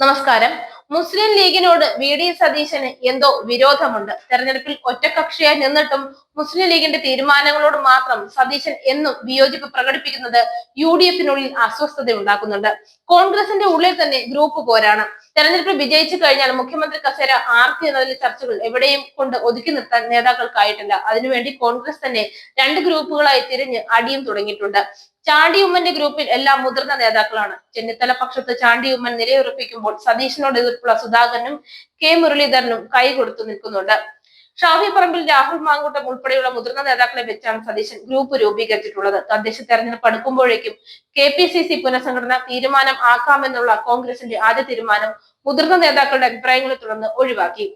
നമസ്കാരം. മുസ്ലിം ലീഗിനോട് V D സതീശന് എന്തോ വിരോധമുണ്ട്. തെരഞ്ഞെടുപ്പിൽ ഒറ്റക്കക്ഷിയായി നിന്നിട്ടും മുസ്ലിം ലീഗിന്റെ തീരുമാനങ്ങളോട് മാത്രം സതീശൻ എന്നും വിയോജിപ്പ് പ്രകടിപ്പിക്കുന്നത് യു ഡി എഫിനുള്ളിൽ അസ്വസ്ഥത ഉണ്ടാക്കുന്നുണ്ട്. കോൺഗ്രസിന്റെ ഉള്ളിൽ തന്നെ ഗ്രൂപ്പ് പോരാണ്. തെരഞ്ഞെടുപ്പിൽ വിജയിച്ചു കഴിഞ്ഞാൽ മുഖ്യമന്ത്രി കസേര ആർത്തി എന്നതിലെ ചർച്ചകൾ എവിടെയും കൊണ്ട് ഒതുക്കി നിർത്താൻ നേതാക്കൾക്കായിട്ടില്ല. അതിനുവേണ്ടി കോൺഗ്രസ് തന്നെ രണ്ട് ഗ്രൂപ്പുകളായി തിരിഞ്ഞ് അടിയും തുടങ്ങിയിട്ടുണ്ട്. ചാണ്ടി ഉമ്മന്റെ ഗ്രൂപ്പിൽ എല്ലാം മുതിർന്ന നേതാക്കളാണ്. ചെന്നിത്തല പക്ഷത്ത് ചാണ്ടി ഉമ്മൻ നിലയുറപ്പിക്കുമ്പോൾ സതീശനോട് എതിർപ്പുള്ള സുധാകരനും കെ മുരളീധരനും കൈകൊടുത്തു നിൽക്കുന്നുണ്ട്. ഷാഫി പറമ്പിൽ, രാഹുൽ മാങ്കൂട്ടം ഉൾപ്പെടെയുള്ള മുതിർന്ന നേതാക്കളെ വെച്ചാണ് സതീശൻ ഗ്രൂപ്പ് രൂപീകരിച്ചിട്ടുള്ളത്. തദ്ദേശ തെരഞ്ഞെടുപ്പ് അടുക്കുമ്പോഴേക്കും KPCC പുനഃസംഘടന തീരുമാനം ആക്കാമെന്നുള്ള കോൺഗ്രസിന്റെ ആദ്യ തീരുമാനം മുതിർന്ന നേതാക്കളുടെ അഭിപ്രായങ്ങളെ തുടർന്ന് ഒഴിവാക്കി.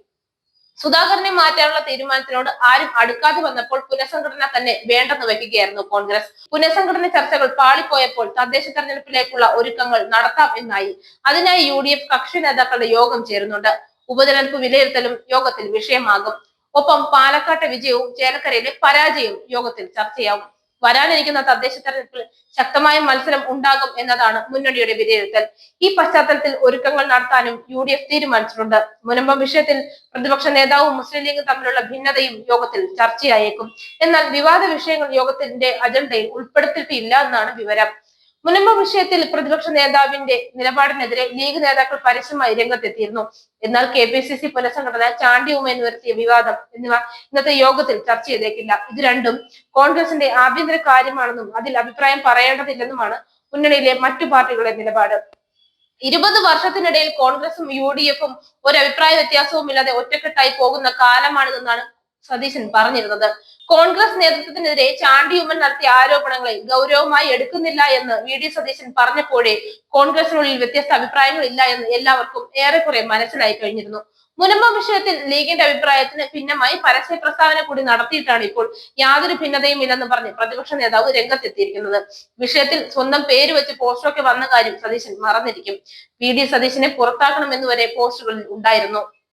സുധാകരനെ മാറ്റാനുള്ള തീരുമാനത്തിനോട് ആരും അടുക്കാതെ വന്നപ്പോൾ പുനഃസംഘടന തന്നെ വേണ്ടെന്ന് വെക്കുകയായിരുന്നു കോൺഗ്രസ്. പുനഃസംഘടന ചർച്ചകൾ പാളിപ്പോയപ്പോൾ തദ്ദേശ തെരഞ്ഞെടുപ്പിലേക്കുള്ള ഒരുക്കങ്ങൾ നടത്താം എന്നായി. അതിനായി UDF കക്ഷി നേതാക്കളുടെ യോഗം ചേരുന്നുണ്ട്. ഉപതെരഞ്ഞെടുപ്പ് വിലയിരുത്തലും യോഗത്തിൽ വിഷയമാകും. ഒപ്പം പാലക്കാട്ടെ വിജയവും ചേലക്കരയിലെ പരാജയവും യോഗത്തിൽ ചർച്ചയാവും. വരാനിരിക്കുന്ന തദ്ദേശ തെരഞ്ഞെടുപ്പിൽ ശക്തമായ മത്സരം ഉണ്ടാകും എന്നതാണ് മുന്നണിയുടെ വിലയിരുത്തൽ. ഈ പശ്ചാത്തലത്തിൽ ഒരുക്കങ്ങൾ നടത്താനും UDF തീരുമാനിച്ചിട്ടുണ്ട്. മുനമ്പം വിഷയത്തിൽ പ്രതിപക്ഷ നേതാവും മുസ്ലിം ലീഗും തമ്മിലുള്ള ഭിന്നതയും യോഗത്തിൽ ചർച്ചയായേക്കും. എന്നാൽ വിവാദ വിഷയങ്ങൾ യോഗത്തിന്റെ അജണ്ടയിൽ ഉൾപ്പെടുത്തിയിട്ടില്ല എന്നാണ് വിവരം. മുനമ്പം വിഷയത്തിൽ പ്രതിപക്ഷ നേതാവിന്റെ നിലപാടിനെതിരെ ലീഗ് നേതാക്കൾ പരസ്യമായി രംഗത്തെത്തിയിരുന്നു. എന്നാൽ KPCC പുനഃസംഘടന, ചാണ്ടി ഉമ്മൻ ഉയർത്തിയ വിവാദം എന്നിവ ഇന്നത്തെ യോഗത്തിൽ ചർച്ച ചെയ്തേക്കില്ല. ഇത് രണ്ടും കോൺഗ്രസിന്റെ ആഭ്യന്തര കാര്യമാണെന്നും അതിൽ അഭിപ്രായം പറയേണ്ടതില്ലെന്നുമാണ് മുന്നണിയിലെ മറ്റു പാർട്ടികളുടെ നിലപാട്. 20 വർഷത്തിനിടയിൽ കോൺഗ്രസും UDF-ഉം ഒരു അഭിപ്രായ വ്യത്യാസവും ഇല്ലാതെ ഒറ്റക്കെട്ടായി പോകുന്ന കാലമാണിതെന്നാണ് സതീശൻ പറഞ്ഞിരുന്നത്. കോൺഗ്രസ് നേതൃത്വത്തിനെതിരെ ചാണ്ടി ഉമ്മൻ നടത്തിയ ആരോപണങ്ങളെ ഗൗരവമായി എടുക്കുന്നില്ല എന്ന് VD സതീശൻ പറഞ്ഞപ്പോഴേ കോൺഗ്രസിനുള്ളിൽ വ്യത്യസ്ത അഭിപ്രായങ്ങൾ ഇല്ല എന്ന് എല്ലാവർക്കും ഏറെക്കുറെ മനസ്സിലായി കഴിഞ്ഞിരുന്നു. മുനമ്പം വിഷയത്തിൽ ലീഗിന്റെ അഭിപ്രായത്തിന് ഭിന്നമായി പരസ്യ പ്രസ്താവന കൂടി നടത്തിയിട്ടാണ് ഇപ്പോൾ യാതൊരു ഭിന്നതയും ഇല്ലെന്ന് പറഞ്ഞ് പ്രതിപക്ഷ നേതാവ് രംഗത്തെത്തിയിരിക്കുന്നത്. വിഷയത്തിൽ സ്വന്തം പേര് വെച്ച് പോസ്റ്ററൊക്കെ വന്ന കാര്യം സതീശൻ മറന്നിരിക്കും. VD സതീശനെ പുറത്താക്കണമെന്നുവരെ പോസ്റ്ററുകളിൽ ഉണ്ടായിരുന്നു.